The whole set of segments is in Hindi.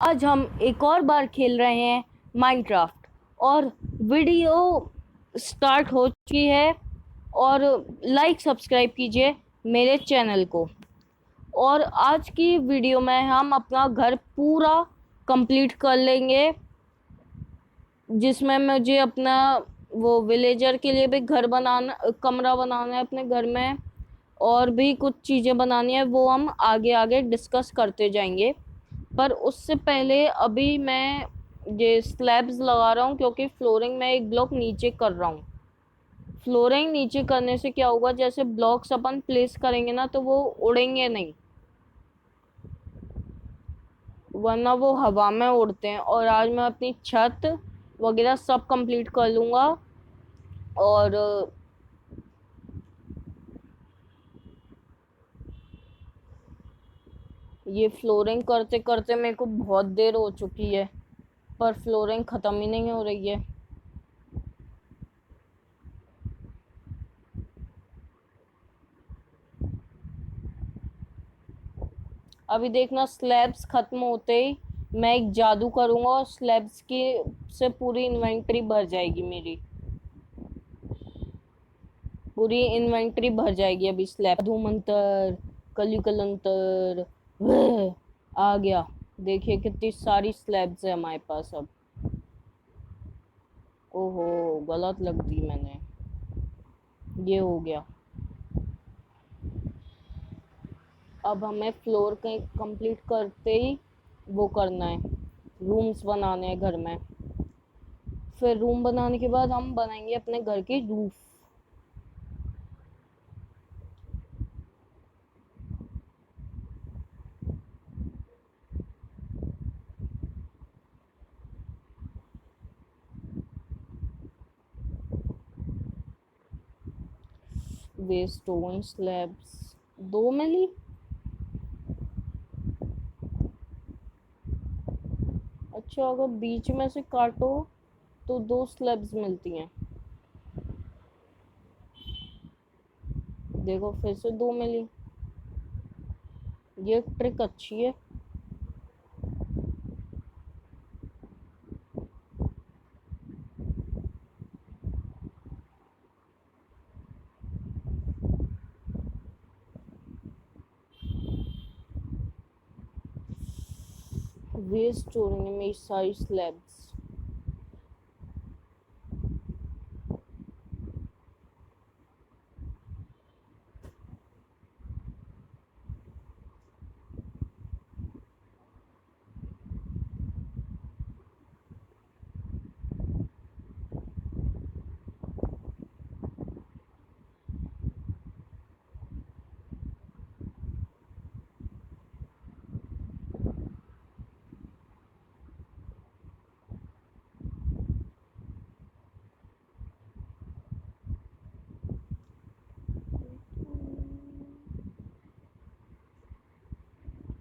आज हम एक और बार खेल रहे हैं माइनक्राफ्ट और वीडियो स्टार्ट हो चुकी है। और लाइक सब्सक्राइब कीजिए मेरे चैनल को। और आज की वीडियो में हम अपना घर पूरा कंप्लीट कर लेंगे, जिसमें मुझे अपना वो विलेजर के लिए भी घर बनाना, कमरा बनाना है अपने घर में, और भी कुछ चीज़ें बनानी है। वो हम आगे आगे डिस्कस करते जाएंगे। पर उससे पहले अभी मैं ये स्लैब्स लगा रहा हूँ, क्योंकि फ्लोरिंग में एक ब्लॉक नीचे कर रहा हूँ। फ्लोरिंग नीचे करने से क्या होगा, जैसे ब्लॉक्स अपन प्लेस करेंगे ना तो वो उड़ेंगे नहीं, वरना वो हवा में उड़ते हैं। और आज मैं अपनी छत वगैरह सब कंप्लीट कर लूँगा। और ये फ्लोरिंग करते करते मेरे को बहुत देर हो चुकी है, पर फ्लोरिंग ख़त्म ही नहीं हो रही है। अभी देखना, स्लैब्स खत्म होते ही मैं एक जादू करूंगा और स्लैब्स की से पूरी इन्वेंटरी भर जाएगी मेरी। पूरी इन्वेंटरी भर जाएगी अभी स्लैब। जादू मंतर, कली कलंतर, वह आ गया। देखिए कितनी सारी स्लैब्स है हमारे पास अब। ओहो, गलत लग दी मैंने। ये हो गया। अब हमें फ्लोर कंप्लीट करते ही वो करना है, रूम्स बनाने हैं घर में। फिर रूम बनाने के बाद हम बनाएंगे अपने घर की रूफ। वे स्टोन स्लैब्स दो मिली। अच्छा, अगर बीच में से काटो तो दो स्लैब्स मिलती हैं। देखो फिर से दो मिली। ये ट्रिक अच्छी है। वेस्ट हो रही है मेरी सारी स्लैब्स।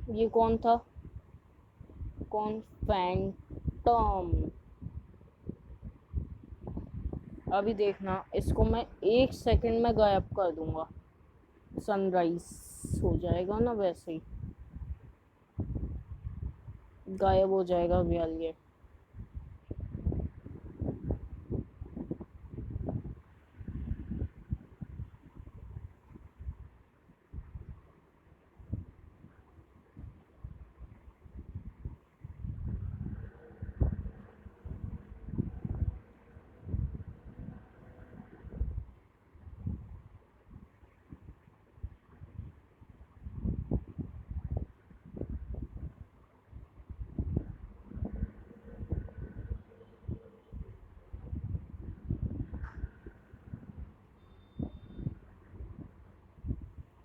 ये कौन था? कौन? फैंटम। अभी देखना, इसको मैं एक सेकंड में गायब कर दूंगा। सनराइज हो जाएगा ना वैसे ही गायब हो जाएगा रियल ये।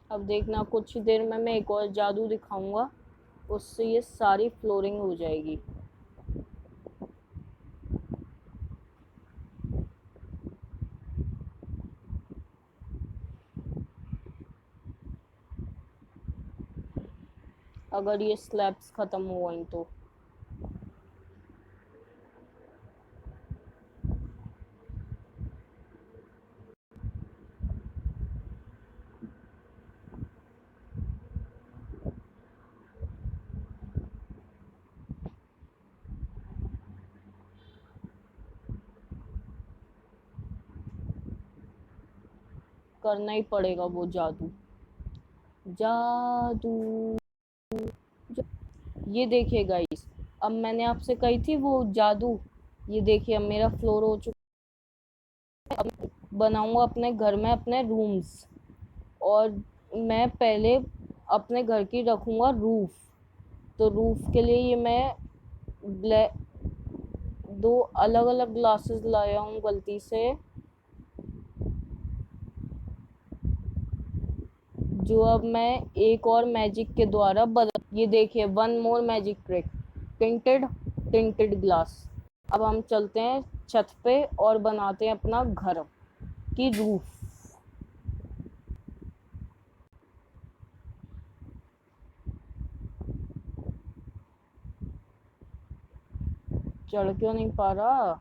अब देखना, कुछ ही देर में मैं एक और जादू दिखाऊंगा, उससे ये सारी फ्लोरिंग हो जाएगी। अगर ये स्लैब्स खत्म हो गई तो। करना ही पड़ेगा वो जादू। जादू। ये देखिए गाइस, अब मैंने आपसे कही थी वो जादू, ये देखिए अब मेरा फ्लोर हो चुका है। अब बनाऊंगा अपने घर में अपने रूम्स, और मैं पहले अपने घर की रखूंगा रूफ। तो रूफ के लिए ये मैं ब्लैक, दो अलग अलग ग्लासेस लाया हूँ गलती से, जो अब मैं एक और मैजिक के द्वारा बदल, ये देखिए one more magic trick, tinted tinted glass. अब हम चलते हैं छत पे और बनाते हैं अपना घर की रूफ। चढ़ क्यों नहीं पा रहा?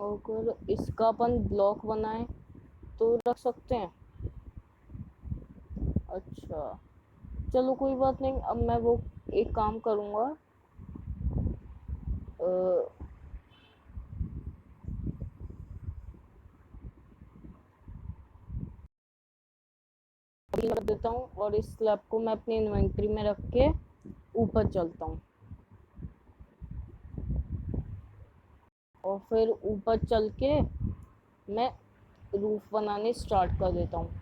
अगर इसका अपन ब्लॉक बनाए तो रख सकते हैं। अच्छा, चलो कोई बात नहीं, अब मैं वो एक काम करूँगा। अभी रख देता हूँ और इस स्लैब को मैं अपनी इन्वेंट्री में रख के ऊपर चलता हूँ, और फिर ऊपर चल के मैं रूफ बनाने स्टार्ट कर देता हूँ।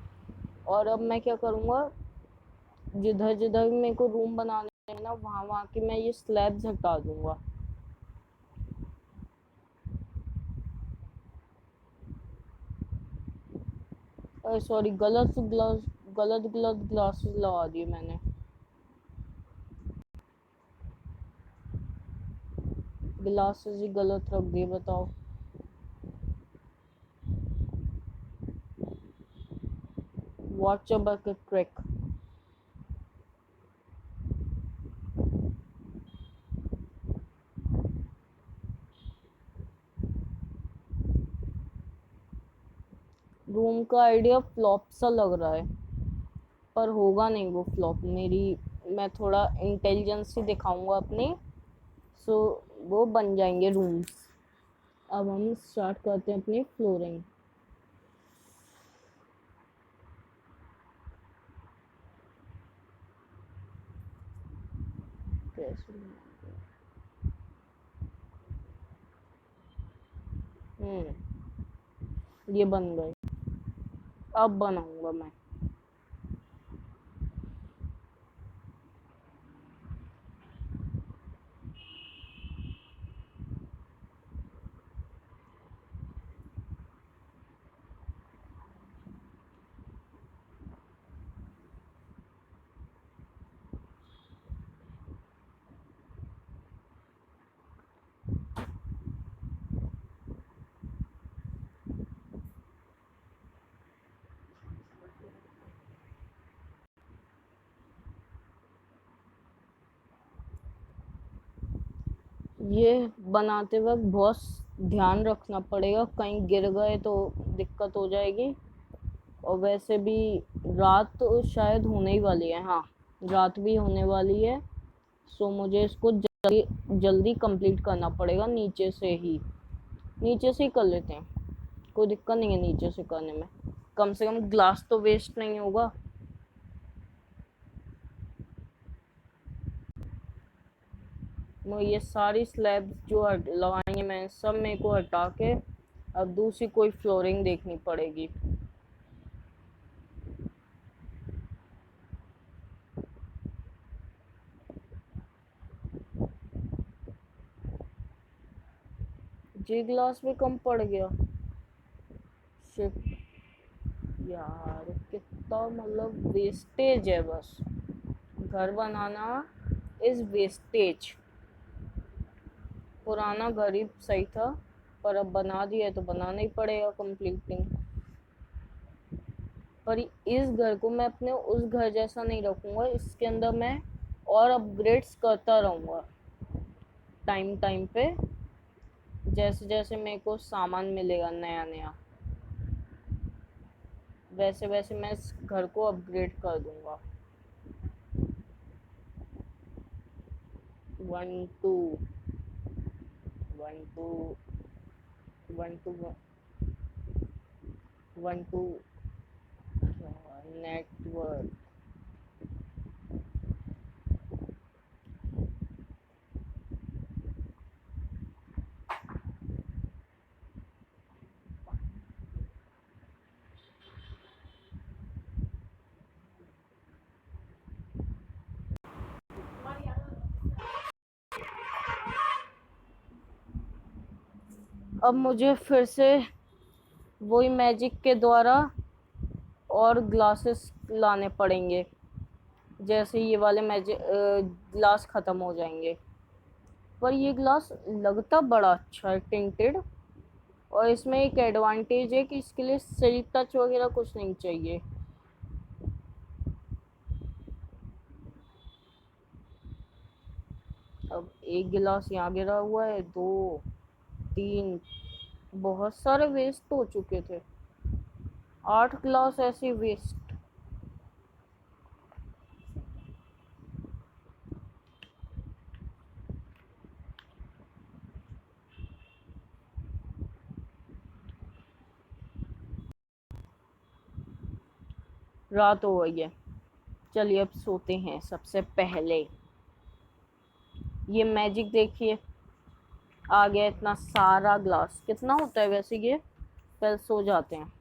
और अब मैं क्या करूँगा, जिधर जिधर भी मेरे को रूम बनाने हैं ना, वहाँ वहाँ की मैं ये स्लैब्स हटा दूंगा। सॉरी, गलत गलत ग्लासेस लगा दिए मैंने। ग्लासेस ही गलत रख दिए, बताओ। Watch a bucket trick. Room का आइडिया फ्लॉप सा लग रहा है, पर होगा नहीं वो फ्लॉप मेरी, मैं थोड़ा इंटेलिजेंस ही दिखाऊंगा अपनी, सो वो बन जाएंगे रूम्स। अब हम स्टार्ट करते हैं अपनी फ्लोरिंग। कैसे? ये बन गए। अब बनाऊंगा मैं। ये बनाते वक्त बहुत ध्यान रखना पड़ेगा, कहीं गिर गए तो दिक्कत हो जाएगी। और वैसे भी रात तो शायद होने ही वाली है, हाँ रात भी होने वाली है। सो मुझे इसको जल्दी जल्दी कंप्लीट करना पड़ेगा, नीचे से ही कर लेते हैं। कोई दिक्कत नहीं है नीचे से करने में, कम से कम ग्लास तो वेस्ट नहीं होगा। ये सारी स्लैब्स जो लगाएंगे मैं, सब मेरे को हटा के अब दूसरी कोई फ्लोरिंग देखनी पड़ेगी। जी ग्लास भी कम पड़ गया। शिट यार, कितना मतलब वेस्टेज है बस। घर बनाना इज वेस्टेज। पुराना घर ही सही था, पर अब बना दिया है तो बनाना ही पड़ेगा कंप्लीटली। पर इस घर को मैं अपने उस घर जैसा नहीं रखूंगा, इसके अंदर मैं और अपग्रेड्स करता रहूँगा टाइम टाइम पे, जैसे जैसे मेरे को सामान मिलेगा नया नया, वैसे वैसे मैं इस घर को अपग्रेड कर दूंगा। 1 2 1 2 1 2 1 2 नेटवर्क। अब मुझे फिर से वही मैजिक के द्वारा और ग्लासेस लाने पड़ेंगे, जैसे ये वाले मैजिक ग्लास ख़त्म हो जाएंगे। पर ये ग्लास लगता बड़ा अच्छा है, टिंटेड। और इसमें एक एडवांटेज है कि इसके लिए सही टच वगैरह कुछ नहीं चाहिए। अब एक गिलास यहाँ गिरा हुआ है, 2 3, बहुत सारे वेस्ट हो चुके थे, 8 गिलास ऐसे वेस्ट। रात हो गई है, चलिए अब सोते हैं। सबसे पहले ये मैजिक देखिए, आ गया इतना सारा ग्लास। कितना होता है वैसे ये? पहले सो जाते हैं।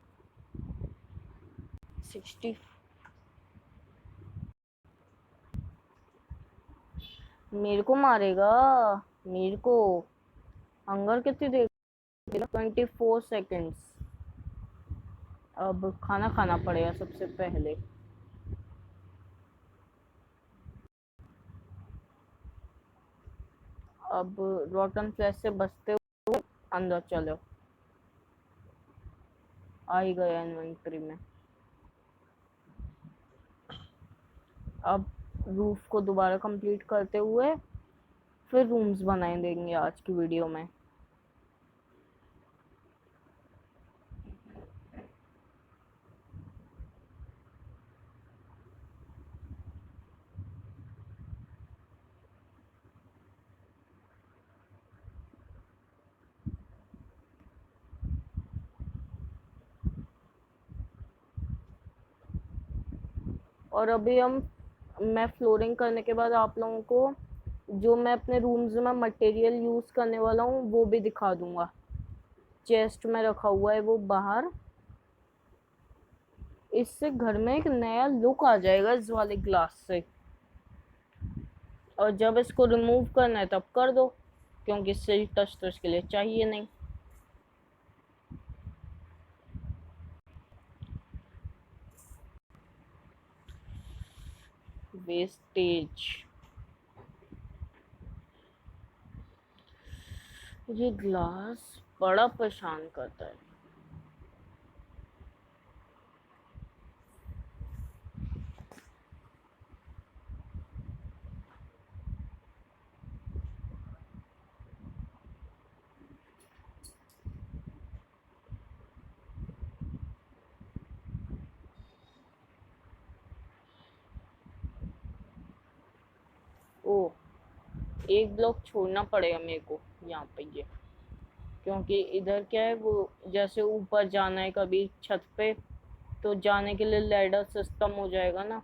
60। मेरे को मारेगा, मेरे को। हंगर कितनी देर? 24 सेकेंड्स। अब खाना खाना पड़ेगा सबसे पहले। अब रॉटन फ्लैश से बचते हुए अंदर चलो। आ ही गया इन्वेंट्री में। अब रूफ को दोबारा कंप्लीट करते हुए फिर रूम्स बनाए देंगे आज की वीडियो में। और अभी मैं फ्लोरिंग करने के बाद आप लोगों को जो मैं अपने रूम्स में मटेरियल यूज़ करने वाला हूँ वो भी दिखा दूंगा। चेस्ट में रखा हुआ है वो बाहर। इससे घर में एक नया लुक आ जाएगा इस वाले ग्लास से। और जब इसको रिमूव करना है तब कर दो, क्योंकि इससे टच टच के लिए चाहिए नहीं। वेस्टेज। ये ग्लास बड़ा परेशान करता है। ओ, एक ब्लॉक छोड़ना पड़ेगा मेरे को यहाँ पे ये, क्योंकि इधर क्या है वो, जैसे ऊपर जाना है कभी छत पे तो जाने के लिए लैडर सिस्टम हो जाएगा ना।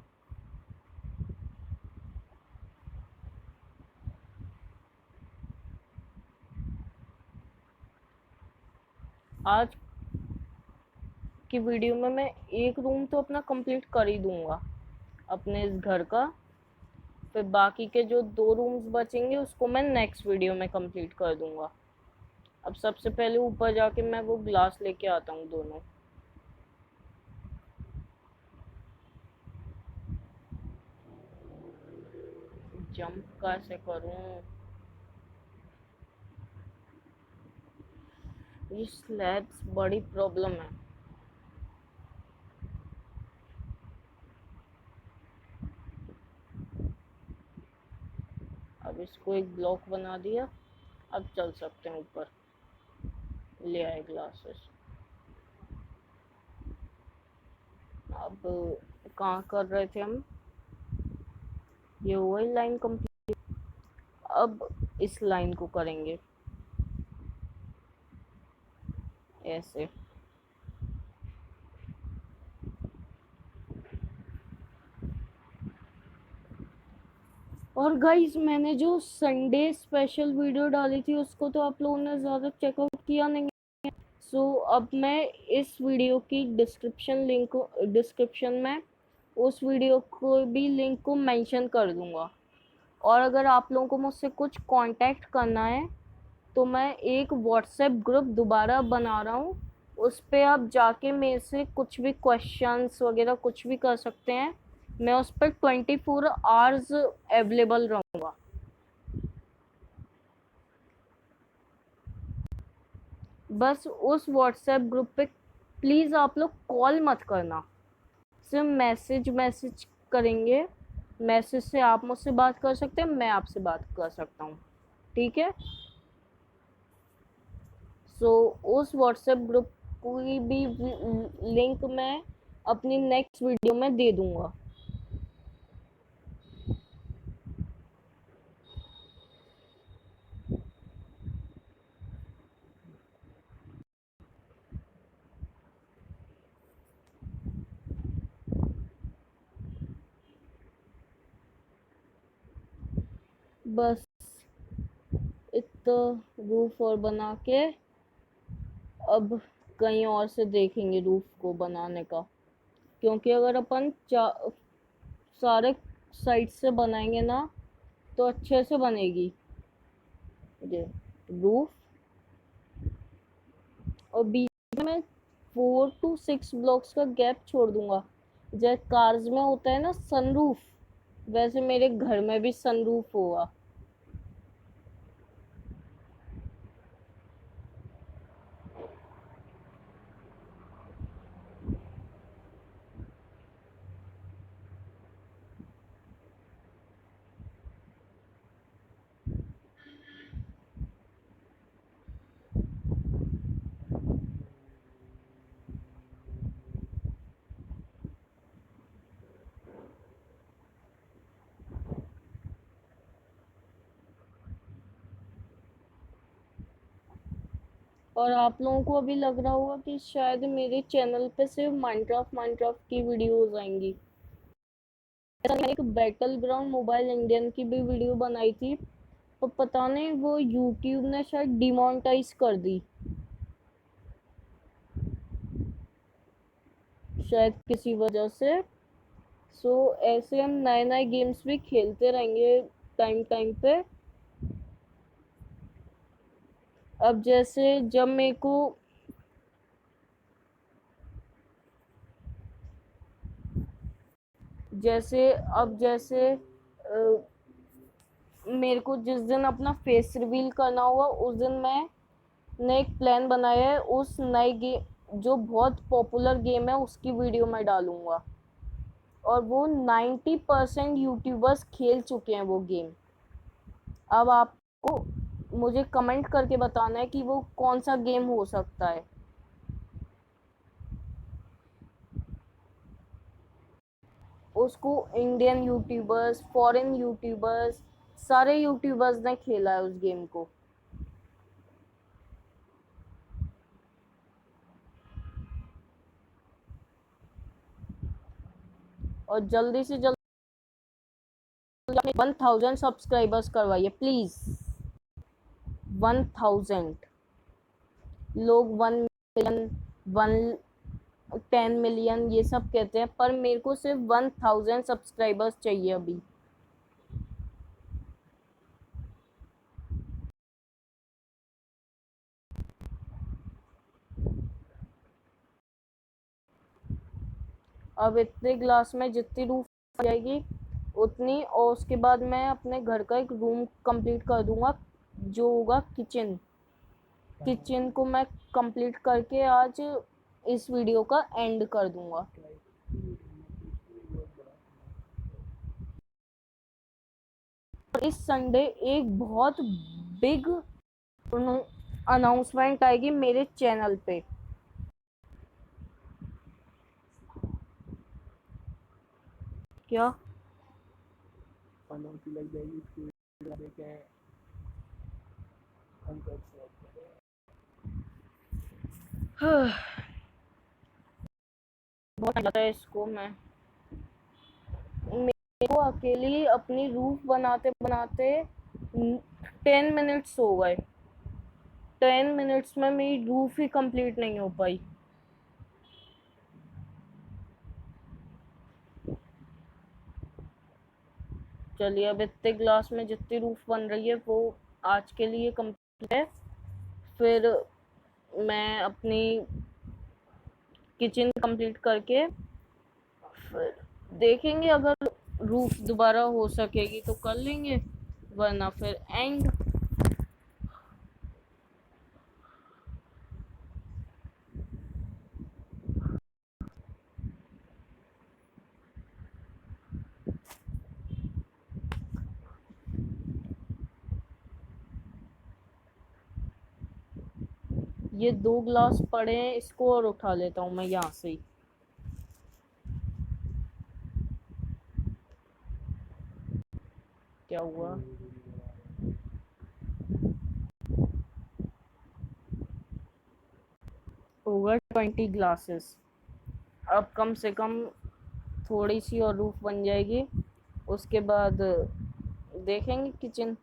आज की वीडियो में मैं एक रूम तो अपना कंप्लीट कर ही दूंगा अपने इस घर का। फिर बाकी के जो 2 रूम्स बचेंगे उसको मैं नेक्स्ट वीडियो में कंप्लीट कर दूंगा। अब सबसे पहले ऊपर जाके मैं वो ग्लास लेके आता हूँ दोनों। जंप कैसे करूँ? ये स्लैब्स बड़ी प्रॉब्लम है। अब इसको एक ब्लॉक बना दिया, अब चल सकते हैं ऊपर। ले आए ग्लासेस। अब कहाँ कर रहे थे हम? ये वही लाइन कंप्लीट। अब इस लाइन को करेंगे ऐसे। और गाइस, मैंने जो संडे स्पेशल वीडियो डाली थी उसको तो आप लोगों ने ज़्यादा चेकआउट किया नहीं। अब मैं इस वीडियो की डिस्क्रिप्शन में उस वीडियो को भी लिंक को मेंशन कर दूंगा। और अगर आप लोगों को मुझसे कुछ कांटेक्ट करना है तो मैं एक व्हाट्सएप ग्रुप दोबारा बना रहा हूँ, उस पे आप जाके मेरे से कुछ भी क्वेश्चंस वगैरह कुछ भी कर सकते हैं। मैं उस पर 24 आवर्स अवेलेबल रहूँगा। बस उस व्हाट्सएप ग्रुप पे प्लीज़ आप लोग कॉल मत करना, सिर्फ मैसेज करेंगे। मैसेज से आप मुझसे बात कर सकते हैं, मैं आपसे बात कर सकता हूँ, ठीक है? उस व्हाट्सएप ग्रुप की भी लिंक मैं अपनी नेक्स्ट वीडियो में दे दूंगा। बस इतना रूफ और बना के अब कहीं और से देखेंगे रूफ को बनाने का, क्योंकि अगर अपन सारे साइड से बनाएंगे ना तो अच्छे से बनेगी ये रूफ। और बीच में 4 to 6 ब्लॉक्स का गैप छोड़ दूंगा, जैसे कार्स में होता है ना सनरूफ, वैसे मेरे घर में भी सनरूफ होगा। और आप लोगों को अभी लग रहा होगा कि शायद मेरे चैनल पे सिर्फ माइनक्राफ्ट की वीडियोस आएंगी। ऐसा मैंने एक बैटल ग्राउंड मोबाइल इंडियन की भी वीडियो बनाई थी, पर पता नहीं वो यूट्यूब ने शायद डिमोनेटाइज कर दी, शायद किसी वजह से। ऐसे हम नए नए गेम्स भी खेलते रहेंगे टाइम टाइम पे। अब जैसे जब मेरे को जैसे अब जैसे मेरे को जिस दिन अपना फेस रिवील करना होगा उस दिन मैंने एक प्लान बनाया है, उस नए गेम जो बहुत पॉपुलर गेम है उसकी वीडियो मैं डालूंगा। और वो 90% यूट्यूबर्स खेल चुके हैं वो गेम। अब आपको मुझे कमेंट करके बताना है कि वो कौन सा गेम हो सकता है। उसको इंडियन यूट्यूबर्स, फॉरेन यूट्यूबर्स, सारे यूट्यूबर्स ने खेला है उस गेम को। और जल्दी से जल्दी 1000 सब्सक्राइबर्स करवाइए प्लीज। 1000 लोग 1 मिलियन, 10 मिलियन ये सब कहते हैं, पर मेरे को सिर्फ 1000 सब्सक्राइबर्स चाहिए अभी। अब इतने ग्लास में जितनी रूफ आ जाएगी उतनी, और उसके बाद मैं अपने घर का एक रूम कंप्लीट कर दूंगा जो होगा किचन। किचन को मैं कंप्लीट करके आज इस वीडियो का एंड कर दूंगा। इस संडे एक बहुत बिग अनाउंसमेंट आएगी मेरे चैनल पे। क्या लग जाएगी इसकी देखें हम कैसे बहुत लगता है इसको। मेरे को अकेली अपनी रूफ बनाते बनाते 10 मिनट्स हो गए। 10 मिनट्स में मेरी रूफ ही कंप्लीट नहीं हो पाई। चलिए, अब इतने ग्लास में जितनी रूफ बन रही है वो आज के लिए कंप्लीट है। फिर मैं अपनी किचन कंप्लीट करके फिर देखेंगे, अगर रूफ दोबारा हो सकेगी तो कर लेंगे, वरना फिर एंड। ये 2 ग्लास पड़े हैं, इसको और उठा लेता हूँ मैं यहाँ से ही। क्या हुआ? Over 20 glasses. अब कम से कम थोड़ी सी और रूफ बन जाएगी, उसके बाद देखेंगे किचन।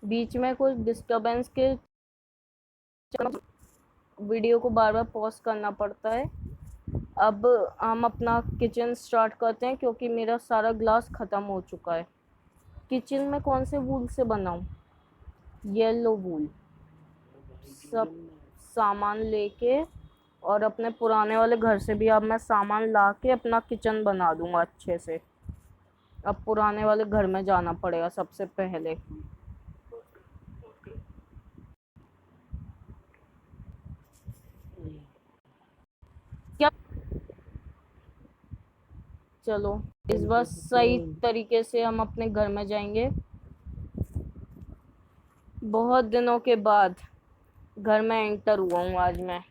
बीच में कुछ डिस्टरबेंस के वीडियो को बार बार पॉज करना पड़ता है। अब हम अपना किचन स्टार्ट करते हैं, क्योंकि मेरा सारा ग्लास ख़त्म हो चुका है। किचन में कौन से वूल से बनाऊं? येलो वूल। सब सामान लेके और अपने पुराने वाले घर से भी अब मैं सामान ला के अपना किचन बना दूंगा अच्छे से। अब पुराने वाले घर में जाना पड़ेगा सबसे पहले। क्या? चलो, इस बार सही तरीके से हम अपने घर में जाएंगे। बहुत दिनों के बाद घर में एंटर हुआ हूँ आज मैं।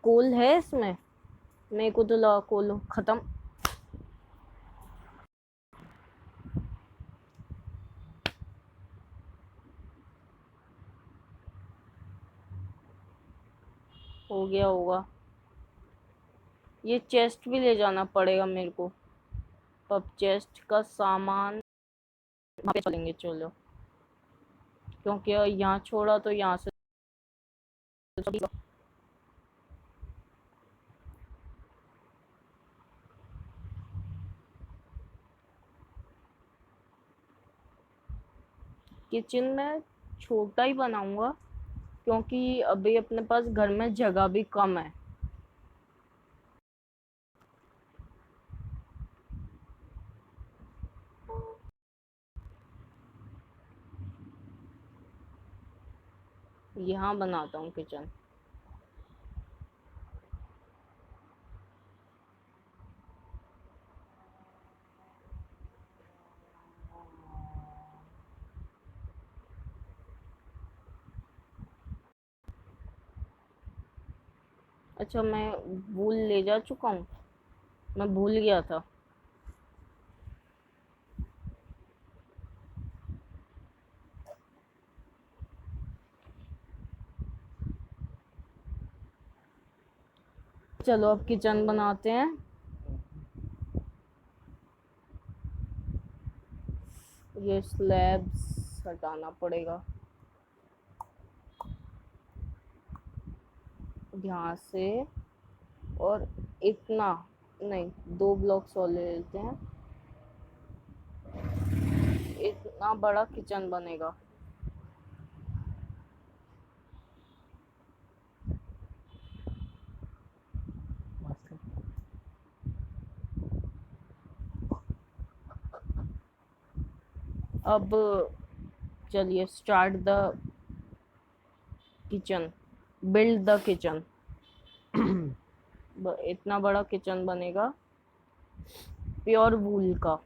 कोल है इसमें? मेरे को तो लगा कोल खत्म हो गया होगा। ये चेस्ट भी ले जाना पड़ेगा मेरे को। अब चेस्ट का सामान वहाँ पे चलेंगे, चलो, क्योंकि यहाँ छोड़ा तो यहाँ से किचन में छोटा ही बनाऊंगा, क्योंकि अभी अपने पास घर में जगह भी कम है। यहाँ बनाता हूँ किचन। अच्छा, मैं वूल ले जा चुका हूँ, मैं भूल गया था। चलो, अब किचन बनाते हैं। ये स्लैब्स हटाना पड़ेगा यहाँ से, और इतना नहीं, 2 ब्लॉक्स और ले लेते हैं। इतना बड़ा किचन बनेगा। अब चलिए start the kitchen, build the kitchen. इतना बड़ा किचन बनेगा प्योर वूल का।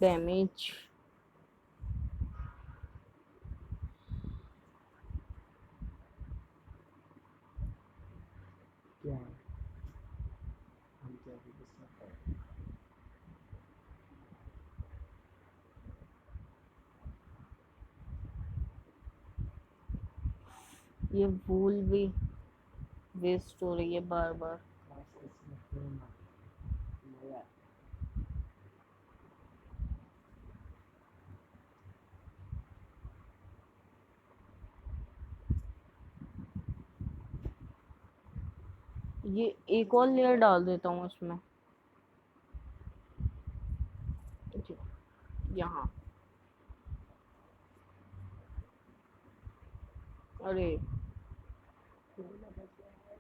डैमेज। क्या है, हम क्या भी गुस्सा कर। ये वूल भी वेस्ट हो रही है बार बार। खास इसमें होना नया। ये एक और लेयर डाल देता हूँ इसमें, यहाँ। अरे थोड़ा बच गया है।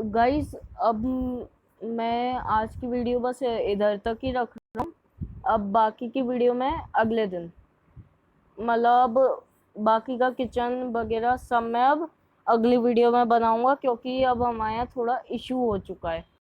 गाइस, अब मैं आज की वीडियो बस इधर तक ही रख रहा हूँ। अब बाकी की वीडियो मैं अगले दिन, मतलब बाकी का किचन वगैरह सब मैं अब अगली वीडियो में बनाऊंगा, क्योंकि अब हमारे यहाँ थोड़ा इशू हो चुका है।